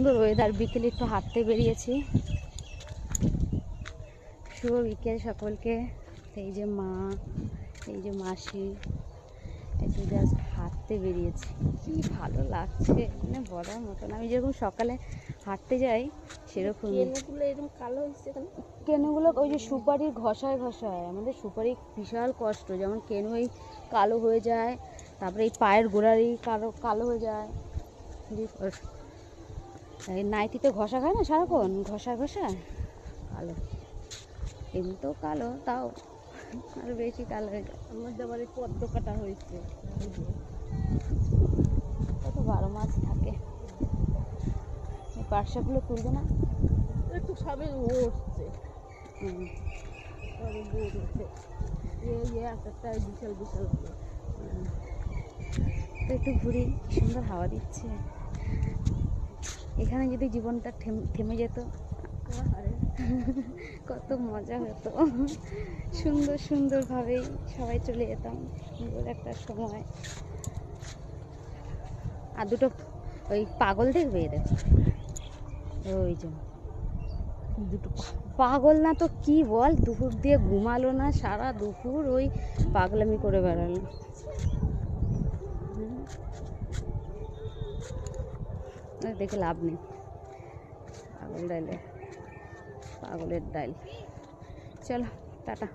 সুন্দর ওয়েদার, বিকেলে একটু হাঁটতে বেরিয়েছি। শুভ বিকেল সকলকে। এই যে মা, এই যে মাসি, এই যে জাস্ট হাঁটতে বেরিয়েছি। কি ভালো লাগছে, মানে বলার মতন। আমি যেরকম সকালে হাঁটতে যাই সেরকম। কেনগুলো এরকম কালো হচ্ছে কেন? কেনুগুলো ওই যে সুপারির ঘষায় ঘষায়, আমাদের সুপারি বিশাল কষ্ট, যেমন কেনু এই কালো হয়ে যায়, তারপরে এই পায়ের গোড়ারই কালো কালো হয়ে যায়। এই নাইটিতে ঘষা খায় না সারাক্ষণ, ঘষা ঘষায় কালো। এমনিতেও কালো, তাও আরো বেশি কালো হয়ে যায়। আমার যাবার পদ্ম কাটা হয়েছে, কত 12 মাস থাকে। এই পার্শ্বাগুলো তুলবে না? একটু সবে উঠছে, সবে বোর হচ্ছে। একটা বিশাল বিশাল তো একটু ঘুরি, কি সুন্দর হাওয়া দিচ্ছে। এখানে যদি জীবনটা থেমে যেত কত মজা হতো। সুন্দর সুন্দরভাবেই সবাই চলে যেতাম, সুন্দর একটা সময়। আর দুটো ওই পাগল দেখবে, এদের ওই যে দুটো পাগল না তো কি বল, দুপুর দিয়ে ঘুমালো না, সারা দুপুর ওই পাগলামি করে বেড়ালো। দেখে লাভ নেই, পাগল ডাইলে পাগলের ডাইল। চলো টাটা।